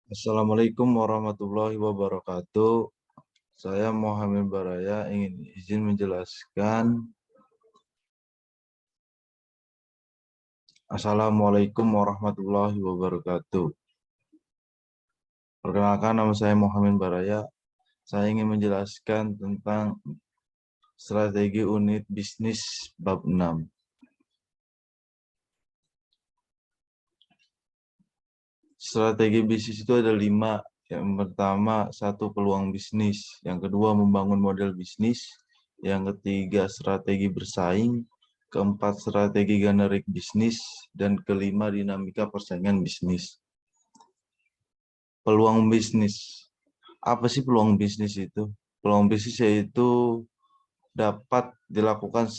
Assalamualaikum warahmatullahi wabarakatuh. Saya Mohamad Baraya ingin izin menjelaskan. Assalamualaikum warahmatullahi wabarakatuh. Perkenalkan, nama saya Mohamad Baraya. Saya ingin menjelaskan tentang strategi unit bisnis bab 6. Strategi bisnis itu ada 5. Yang pertama, 1, peluang bisnis. Yang kedua, membangun model bisnis. Yang ketiga, strategi bersaing. Keempat, strategi generik bisnis. Dan kelima, dinamika persaingan bisnis. Peluang bisnis. Apa sih peluang bisnis itu? Peluang bisnis yaitu dapat dilakukan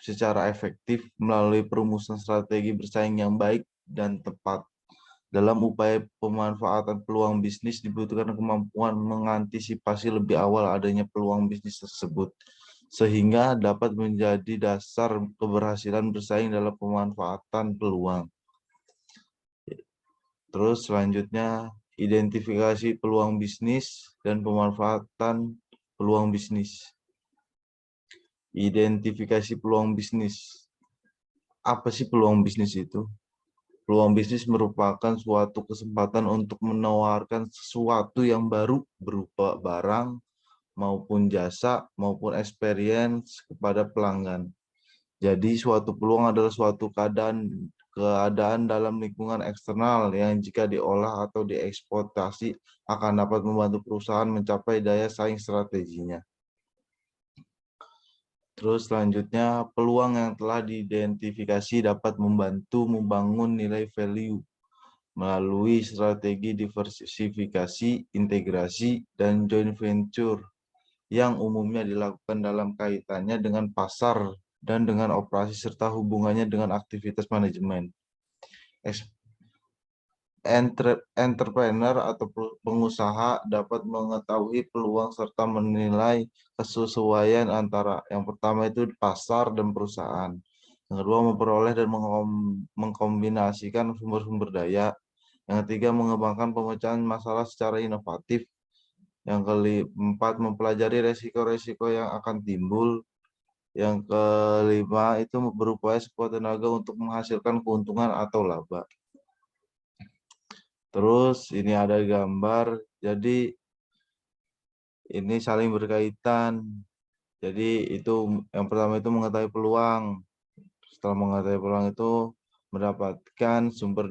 secara efektif melalui perumusan strategi bersaing yang baik dan tepat. Dalam upaya pemanfaatan peluang bisnis dibutuhkan kemampuan mengantisipasi lebih awal adanya peluang bisnis tersebut, sehingga dapat menjadi dasar keberhasilan bersaing dalam pemanfaatan peluang. Terus selanjutnya, identifikasi peluang bisnis dan pemanfaatan peluang bisnis. Identifikasi peluang bisnis. Apa sih peluang bisnis itu? Peluang bisnis merupakan suatu kesempatan untuk menawarkan sesuatu yang baru berupa barang maupun jasa maupun experience kepada pelanggan. Jadi suatu peluang adalah suatu keadaan dalam lingkungan eksternal yang jika diolah atau dieksploitasi akan dapat membantu perusahaan mencapai daya saing strateginya. Terus selanjutnya, peluang yang telah diidentifikasi dapat membantu membangun nilai value melalui strategi diversifikasi, integrasi, dan joint venture yang umumnya dilakukan dalam kaitannya dengan pasar dan dengan operasi serta hubungannya dengan aktivitas manajemen. Entrepreneur atau pengusaha dapat mengetahui peluang serta menilai kesesuaian antara yang pertama itu pasar dan perusahaan. Yang kedua, memperoleh dan mengkombinasikan sumber-sumber daya. Yang ketiga, mengembangkan pemecahan masalah secara inovatif. Yang keempat, mempelajari resiko-resiko yang akan timbul. Yang kelima, itu berupaya sekuat tenaga untuk menghasilkan keuntungan atau laba. Terus ini ada gambar, jadi ini saling berkaitan. Jadi itu yang pertama itu mengetahui peluang. Setelah mengetahui peluang itu mendapatkan sumber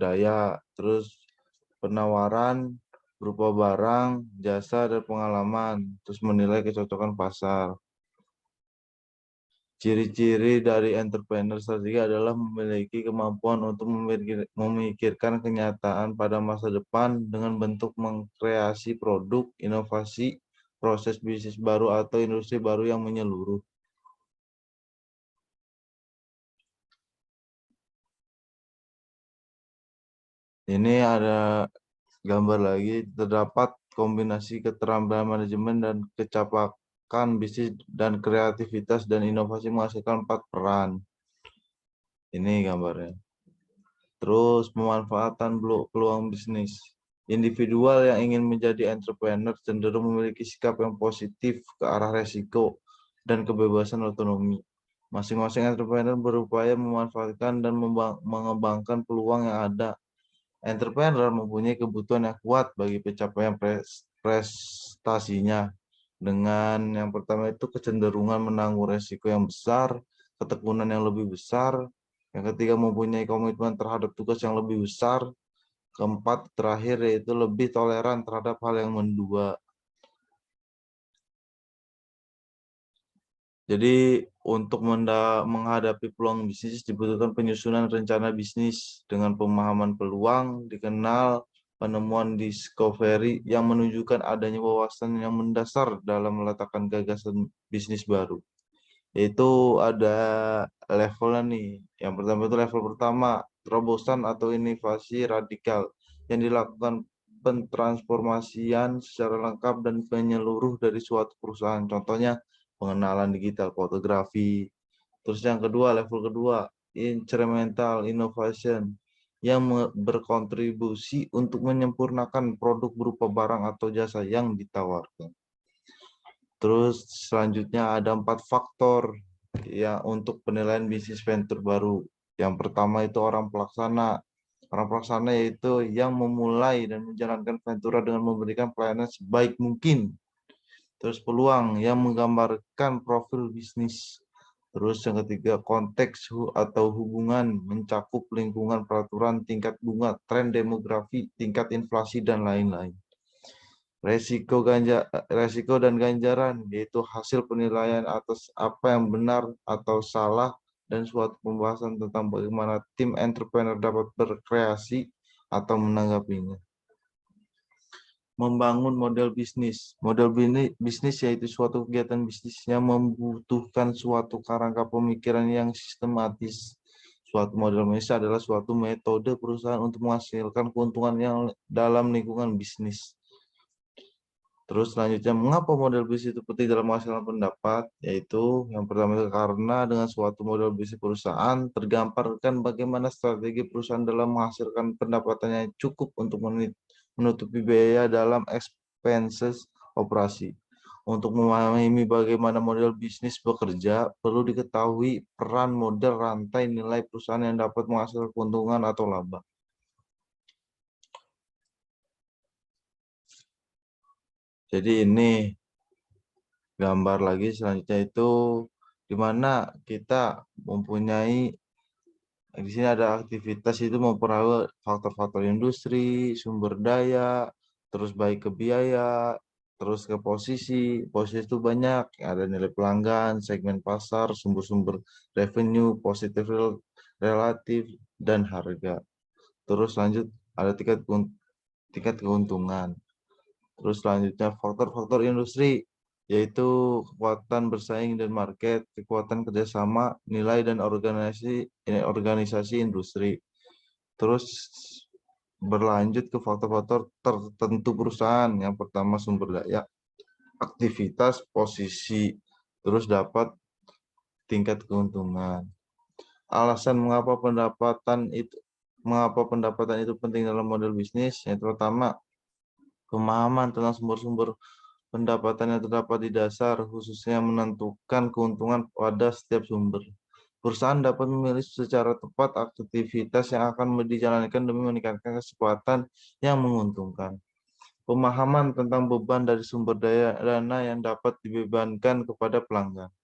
daya, terus penawaran berupa barang, jasa, dan pengalaman, terus menilai kecocokan pasar. Ciri-ciri dari entrepreneur strategi adalah memiliki kemampuan untuk memikirkan kenyataan pada masa depan dengan bentuk mengkreasi produk, inovasi, proses bisnis baru atau industri baru yang menyeluruh. Ini ada gambar lagi, terdapat kombinasi keterampilan manajemen dan kecapakan bisnis dan kreativitas dan inovasi menghasilkan 4 peran. Ini gambarnya. Terus pemanfaatan peluang bisnis. Individual yang ingin menjadi entrepreneur cenderung memiliki sikap yang positif ke arah resiko dan kebebasan otonomi. Masing-masing entrepreneur berupaya memanfaatkan dan mengembangkan peluang yang ada. Entrepreneur mempunyai kebutuhan yang kuat bagi pencapaian prestasinya. Dengan yang pertama itu kecenderungan menanggung resiko yang besar, ketekunan yang lebih besar. Yang ketiga, mempunyai komitmen terhadap tugas yang lebih besar. Keempat, terakhir yaitu lebih toleran terhadap hal yang mendua. Jadi untuk menghadapi peluang bisnis dibutuhkan penyusunan rencana bisnis dengan pemahaman peluang, dikenal penemuan discovery yang menunjukkan adanya wawasan yang mendasar dalam meletakkan gagasan bisnis baru. Yaitu ada levelnya nih. Yang pertama itu level pertama, terobosan atau inovasi radikal yang dilakukan pentransformasian secara lengkap dan menyeluruh dari suatu perusahaan. Contohnya pengenalan digital fotografi. Terus yang kedua, level kedua, incremental innovation yang berkontribusi untuk menyempurnakan produk berupa barang atau jasa yang ditawarkan. Terus selanjutnya ada 4 faktor ya untuk penilaian bisnis venture baru. Yang pertama itu orang pelaksana. Orang pelaksana yaitu yang memulai dan menjalankan ventura dengan memberikan pelayanan sebaik mungkin. Terus peluang yang menggambarkan profil bisnis. Terus yang ketiga konteks atau hubungan mencakup lingkungan peraturan, tingkat bunga, tren demografi, tingkat inflasi, dan lain-lain. Resiko dan ganjaran yaitu hasil penilaian atas apa yang benar atau salah dan suatu pembahasan tentang bagaimana tim entrepreneur dapat berkreasi atau menanggapinya. Membangun model bisnis. Model bisnis yaitu suatu kegiatan bisnis yang membutuhkan suatu kerangka pemikiran yang sistematis. Suatu model bisnis adalah suatu metode perusahaan untuk menghasilkan keuntungan yang dalam lingkungan bisnis. Terus selanjutnya, mengapa model bisnis itu penting dalam menghasilkan pendapat? Yaitu yang pertama itu karena dengan suatu model bisnis perusahaan tergambarkan bagaimana strategi perusahaan dalam menghasilkan pendapatannya cukup untuk menutupi biaya dalam expenses operasi. Untuk memahami bagaimana model bisnis bekerja, perlu diketahui peran model rantai nilai perusahaan yang dapat menghasilkan keuntungan atau laba. Jadi ini gambar lagi selanjutnya itu di mana kita mempunyai di sini ada aktivitas itu mempengaruhi faktor-faktor industri, sumber daya, terus baik ke biaya, terus ke posisi itu banyak, ada nilai pelanggan, segmen pasar, sumber-sumber revenue, positif relatif, dan harga. Terus lanjut ada tingkat keuntungan. Terus selanjutnya faktor-faktor industri, yaitu kekuatan bersaing dan market, kekuatan kerjasama, nilai dan organisasi industri. Terus berlanjut ke faktor-faktor tertentu perusahaan. Yang pertama sumber daya, aktivitas, posisi, terus dapat tingkat keuntungan. Alasan mengapa pendapatan itu penting dalam model bisnis? Yang pertama, pemahaman tentang sumber-sumber pendapatan yang terdapat di dasar, khususnya menentukan keuntungan pada setiap sumber. Perusahaan dapat memilih secara tepat aktivitas yang akan dijalankan demi meningkatkan kesempatan yang menguntungkan. Pemahaman tentang beban dari sumber dana yang dapat dibebankan kepada pelanggan.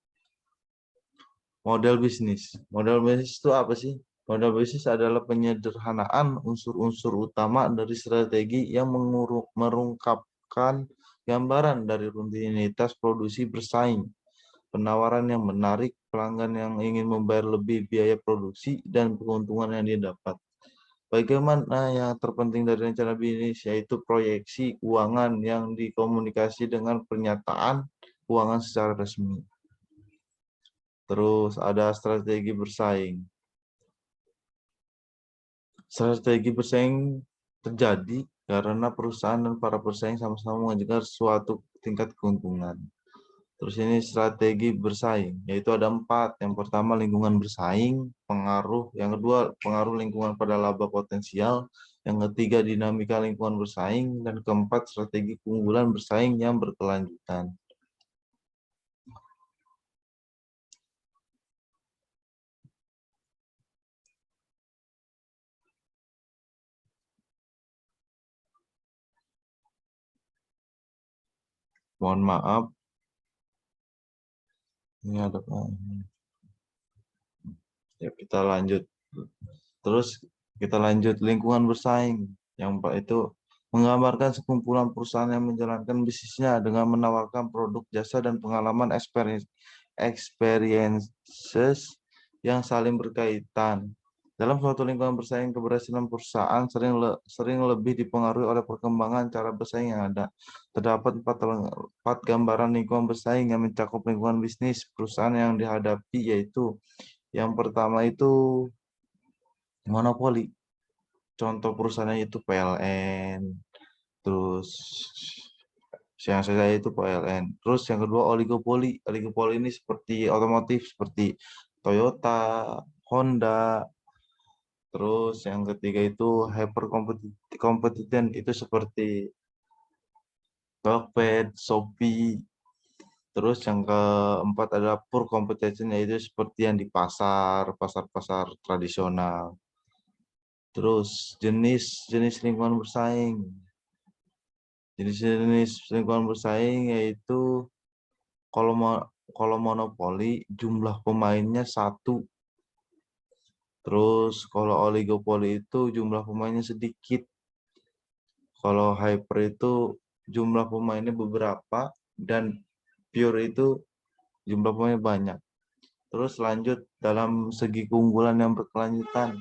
Model bisnis. Model bisnis itu apa sih? Model bisnis adalah penyederhanaan unsur-unsur utama dari strategi yang merungkapkan gambaran dari rutinitas produksi bersaing, penawaran yang menarik, pelanggan yang ingin membayar lebih biaya produksi, dan keuntungan yang didapat. Bagaimana yang terpenting dari rencana bisnis yaitu proyeksi keuangan yang dikomunikasi dengan pernyataan keuangan secara resmi. Terus ada strategi bersaing. Strategi bersaing terjadi karena perusahaan dan para pesaing sama-sama mengejar suatu tingkat keuntungan. Terus ini strategi bersaing, yaitu ada 4. Yang pertama lingkungan bersaing, pengaruh. Yang kedua pengaruh lingkungan pada laba potensial. Yang ketiga dinamika lingkungan bersaing. Dan keempat strategi keunggulan bersaing yang berkelanjutan. Mohon maaf. Ini ada ya, kita lanjut. Terus kita lanjut lingkungan bersaing. Yang itu menggambarkan sekumpulan perusahaan yang menjalankan bisnisnya dengan menawarkan produk, jasa, dan pengalaman experiences yang saling berkaitan. Dalam suatu lingkungan bersaing, keberhasilan perusahaan sering lebih dipengaruhi oleh perkembangan cara bersaing yang ada. Terdapat 4 gambaran lingkungan bersaing yang mencakup lingkungan bisnis perusahaan yang dihadapi, yaitu yang pertama itu monopoli. Contoh perusahaannya itu PLN, terus yang saya itu PLN. Terus yang kedua oligopoli. Oligopoli ini seperti otomotif, seperti Toyota, Honda, Terus yang ketiga itu hyper competition, itu seperti Tokped, Shopee. Terus yang keempat adalah poor competition, yaitu seperti yang di pasar-pasar tradisional. Terus jenis lingkungan bersaing. Jenis-jenis lingkungan bersaing yaitu kalau kalau monopoli jumlah pemainnya satu. Terus kalau oligopoli itu jumlah pemainnya sedikit. Kalau hyper itu jumlah pemainnya beberapa dan pure itu jumlah pemainnya banyak. Terus lanjut dalam segi keunggulan yang berkelanjutan.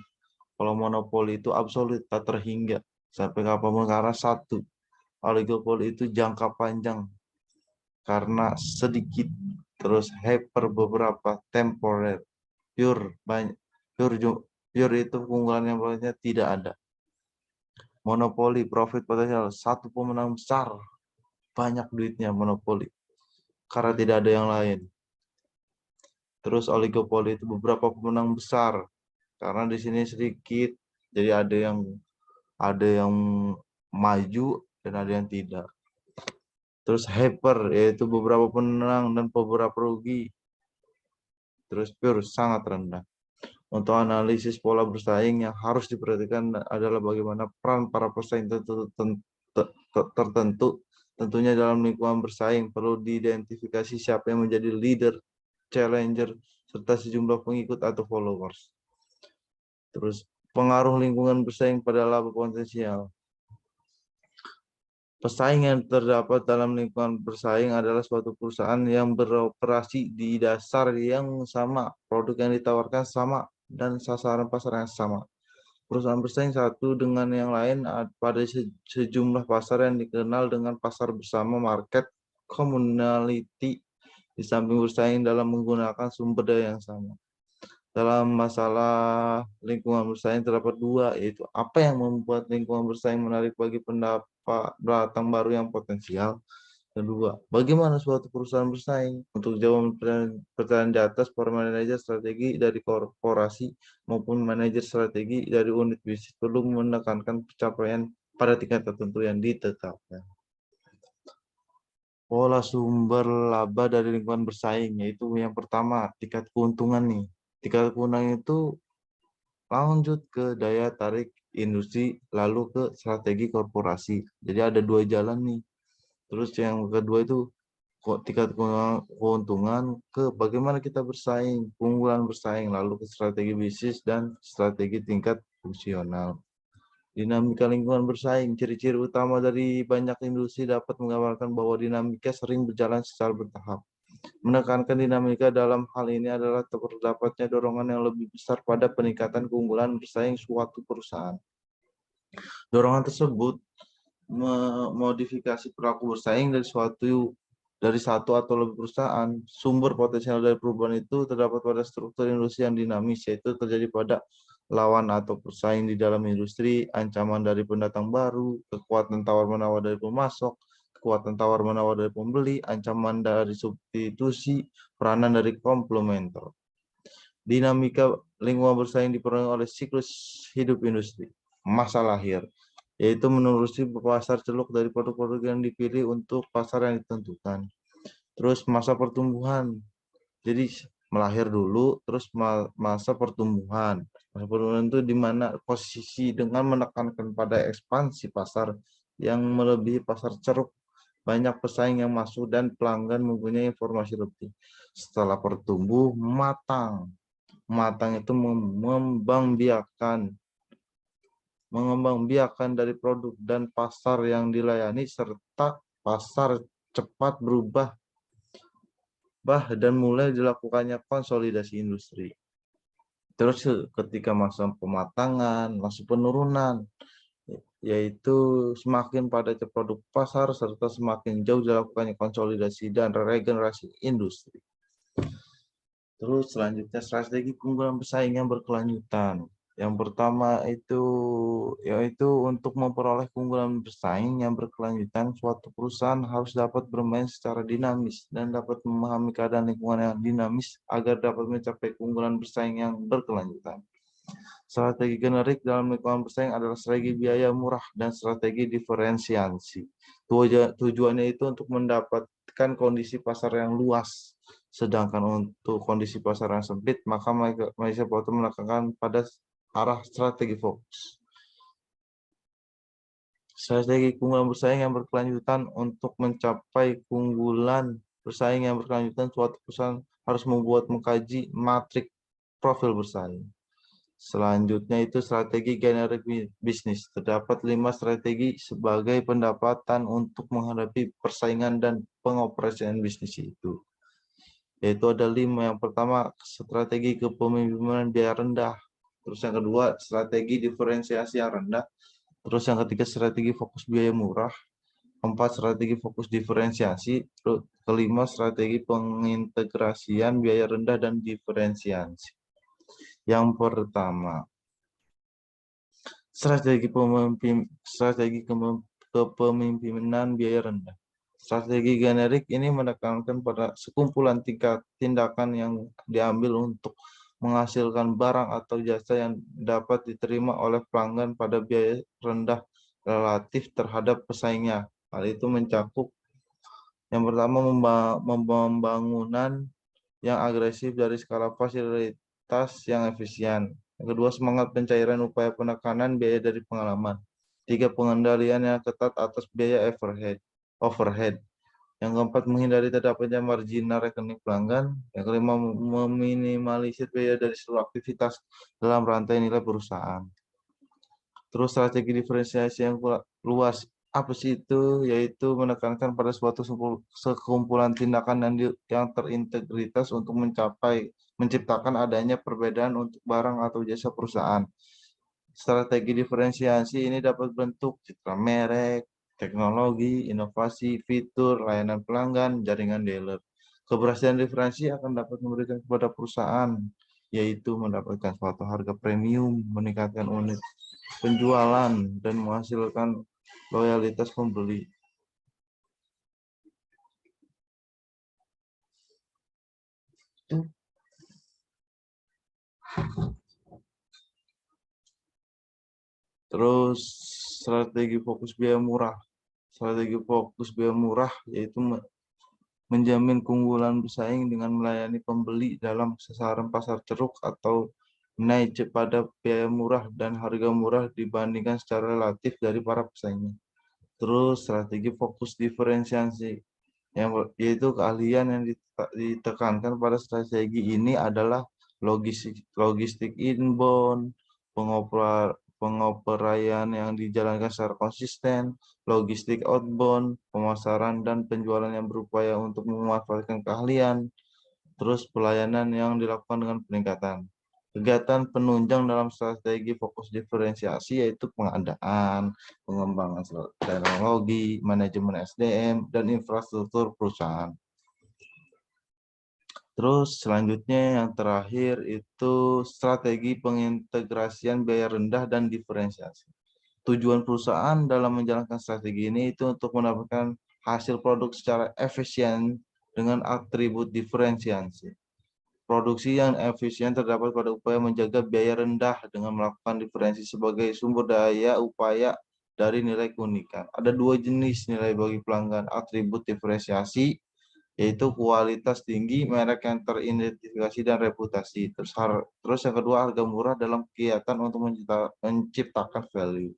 Kalau monopoli itu absolut tak terhingga sampai kapanpun karena satu. Oligopoli itu jangka panjang karena sedikit. Terus hyper beberapa temporer. Pure banyak. Pure itu keunggulan yang lainnya tidak ada. Monopoli profit potensial satu pemenang besar, banyak duitnya monopoli karena tidak ada yang lain. Terus oligopoli itu beberapa pemenang besar karena di sini sedikit, jadi ada yang maju dan ada yang tidak. Terus hyper yaitu beberapa pemenang dan beberapa rugi. Terus pure sangat rendah. Untuk analisis pola bersaing yang harus diperhatikan adalah bagaimana peran para pesaing tertentu. Tentunya dalam lingkungan bersaing perlu diidentifikasi siapa yang menjadi leader, challenger, serta sejumlah pengikut atau followers. Terus pengaruh lingkungan bersaing pada laba potensial. Pesaing yang terdapat dalam lingkungan bersaing adalah suatu perusahaan yang beroperasi di dasar yang sama, produk yang ditawarkan sama, dan sasaran pasar yang sama. Perusahaan bersaing satu dengan yang lain pada sejumlah pasar yang dikenal dengan pasar bersama, market commonality, di samping bersaing dalam menggunakan sumber daya yang sama. Dalam masalah lingkungan bersaing terdapat dua, yaitu apa yang membuat lingkungan bersaing menarik bagi pendatang baru yang potensial. Kedua, bagaimana suatu perusahaan bersaing? Untuk jawab pertanyaan di atas, para manajer strategi dari korporasi maupun manajer strategi dari unit bisnis perlu menekankan pencapaian pada tingkat tertentu yang ditetapkan. Pola sumber laba dari lingkungan bersaing, yaitu yang pertama, tingkat keuntungan nih. Tingkat keuntungan itu lanjut ke daya tarik industri, lalu ke strategi korporasi. Jadi ada dua jalan nih. Terus yang kedua itu tingkat keuntungan ke bagaimana kita bersaing, keunggulan bersaing, lalu ke strategi bisnis dan strategi tingkat fungsional. Dinamika lingkungan bersaing, ciri-ciri utama dari banyak industri dapat menggambarkan bahwa dinamika sering berjalan secara bertahap. Menekankan dinamika dalam hal ini adalah terdapatnya dorongan yang lebih besar pada peningkatan keunggulan bersaing suatu perusahaan. Dorongan tersebut memodifikasi perilaku bersaing dari satu atau lebih perusahaan. Sumber potensial dari perubahan itu terdapat pada struktur industri yang dinamis, yaitu terjadi pada lawan atau pesaing di dalam industri, ancaman dari pendatang baru, kekuatan tawar-menawar dari pemasok, kekuatan tawar-menawar dari pembeli, ancaman dari substitusi, peranan dari komplementer. Dinamika lingkungan bersaing dipengaruhi oleh siklus hidup industri. Masa lahir, yaitu menelusuri pasar celuk dari produk-produk yang dipilih untuk pasar yang ditentukan. Terus masa pertumbuhan, jadi melahir dulu, terus masa pertumbuhan. Masa pertumbuhan itu di mana posisi dengan menekankan pada ekspansi pasar yang melebihi pasar ceruk, banyak pesaing yang masuk dan pelanggan mempunyai informasi lebih. Setelah pertumbuh, matang. Matang itu mengembangbiakan dari produk dan pasar yang dilayani, serta pasar cepat berubah dan mulai dilakukannya konsolidasi industri. Terus ketika masa pematangan, masa penurunan, yaitu semakin padatnya produk pasar serta semakin jauh dilakukannya konsolidasi dan regenerasi industri. Terus selanjutnya strategi keunggulan bersaing yang berkelanjutan. Yang pertama itu yaitu untuk memperoleh keunggulan bersaing yang berkelanjutan, suatu perusahaan harus dapat bermain secara dinamis dan dapat memahami keadaan lingkungan yang dinamis agar dapat mencapai keunggulan bersaing yang berkelanjutan. Strategi generik dalam lingkungan bersaing adalah strategi biaya murah dan strategi diferensiasi. Tujuannya itu untuk mendapatkan kondisi pasar yang luas. Sedangkan untuk kondisi pasar yang sempit, maka Malaysia Power melakukan pada arah strategi fokus. Strategi keunggulan bersaing yang berkelanjutan. Untuk mencapai keunggulan bersaing yang berkelanjutan, suatu perusahaan harus mengkaji matrik profil bersaing. Selanjutnya itu strategi generik bisnis. Terdapat 5 strategi sebagai pendapatan untuk menghadapi persaingan dan pengoperasian bisnis itu. Yaitu ada 5. Yang pertama, strategi kepemimpinan biaya rendah. Terus yang kedua, strategi diferensiasi yang rendah. Terus yang ketiga, strategi fokus biaya murah. 4, strategi fokus diferensiasi. Terus kelima, strategi pengintegrasian biaya rendah dan diferensiasi. Yang pertama, strategi kepemimpinan biaya rendah. Strategi generik ini menekankan pada sekumpulan tindakan yang diambil untuk menghasilkan barang atau jasa yang dapat diterima oleh pelanggan pada biaya rendah relatif terhadap pesaingnya. Hal itu mencakup yang pertama, pembangunan yang agresif dari skala fasilitas yang efisien. Yang kedua, semangat pencairan upaya penekanan biaya dari pengalaman. 3, pengendalian yang ketat atas biaya overhead. Yang keempat, menghindari terdapatnya marginal rekening pelanggan. Yang kelima, meminimalisir biaya dari seluruh aktivitas dalam rantai nilai perusahaan. Terus strategi diferensiasi yang luas. Apa sih itu? Yaitu menekankan pada suatu sekumpulan tindakan yang terintegritas untuk menciptakan adanya perbedaan untuk barang atau jasa perusahaan. Strategi diferensiasi ini dapat bentuk citra merek, teknologi, inovasi, fitur, layanan pelanggan, jaringan dealer. Keberhasilan diferensiasi akan dapat memberikan kepada perusahaan, yaitu mendapatkan suatu harga premium, meningkatkan unit penjualan, dan menghasilkan loyalitas pembeli. Terus strategi fokus biaya murah. Strategi fokus biaya murah yaitu menjamin keunggulan bersaing dengan melayani pembeli dalam sasaran pasar ceruk atau naik pada biaya murah dan harga murah dibandingkan secara relatif dari para pesaingnya. Terus strategi fokus diferensiasi, yaitu keahlian yang ditekankan pada strategi ini adalah logistik inbound, pengoperasian yang dijalankan secara konsisten, logistik outbound, pemasaran dan penjualan yang berupaya untuk memanfaatkan keahlian, terus pelayanan yang dilakukan dengan peningkatan. Kegiatan penunjang dalam strategi fokus diferensiasi yaitu pengadaan, pengembangan teknologi, manajemen SDM, dan infrastruktur perusahaan. Terus selanjutnya yang terakhir itu strategi pengintegrasian biaya rendah dan diferensiasi. Tujuan perusahaan dalam menjalankan strategi ini itu untuk mendapatkan hasil produk secara efisien dengan atribut diferensiasi. Produksi yang efisien terdapat pada upaya menjaga biaya rendah dengan melakukan diferensi sebagai sumber daya upaya dari nilai keunikan. Ada 2 jenis nilai bagi pelanggan atribut diferensiasi, yaitu kualitas tinggi, merek yang teridentifikasi, dan reputasi. Terus yang kedua, harga murah dalam kegiatan untuk menciptakan value.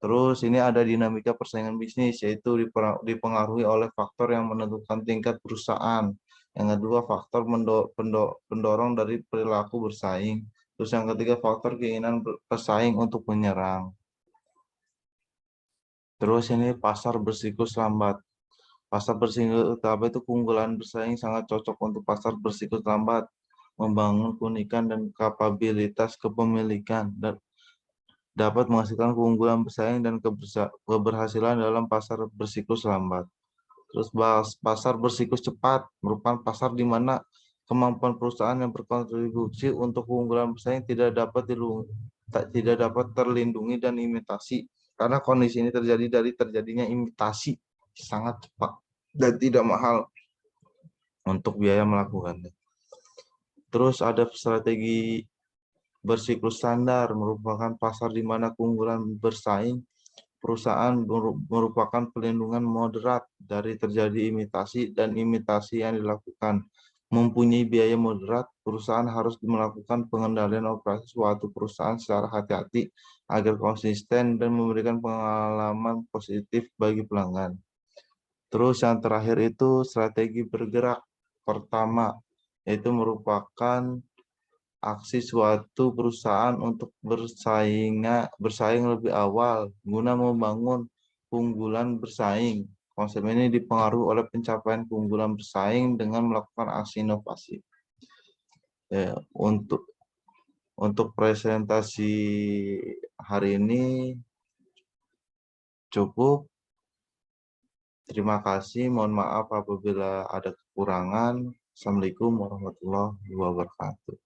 Terus ini ada dinamika persaingan bisnis, yaitu dipengaruhi oleh faktor yang menentukan tingkat perusahaan. Yang kedua, faktor pendorong dari perilaku bersaing. Terus yang ketiga, faktor keinginan pesaing untuk menyerang. Terus ini pasar bersiklus lambat. Pasar bersiklus lambat itu keunggulan bersaing sangat cocok untuk pasar bersiklus lambat, membangun keunikan dan kapabilitas kepemilikan, dan dapat menghasilkan keunggulan bersaing dan keberhasilan dalam pasar bersiklus lambat. Terus pasar bersiklus cepat merupakan pasar di mana kemampuan perusahaan yang berkontribusi untuk keunggulan bersaing tidak dapat terlindungi dan imitasi, karena kondisi ini terjadi dari terjadinya imitasi sangat cepat dan tidak mahal untuk biaya melakukannya. Terus ada strategi bersiklus standar merupakan pasar di mana keunggulan bersaing. Perusahaan merupakan pelindungan moderat dari terjadi imitasi dan imitasi yang dilakukan. Mempunyai biaya moderat, perusahaan harus melakukan pengendalian operasi suatu perusahaan secara hati-hati agar konsisten dan memberikan pengalaman positif bagi pelanggan. Terus yang terakhir itu strategi bergerak. Pertama, yaitu merupakan aksi suatu perusahaan untuk bersaing lebih awal guna membangun keunggulan bersaing. Konsep ini dipengaruhi oleh pencapaian keunggulan bersaing dengan melakukan aksi inovasi. Untuk presentasi hari ini cukup. Terima kasih. Mohon maaf apabila ada kekurangan. Assalamualaikum warahmatullahi wabarakatuh.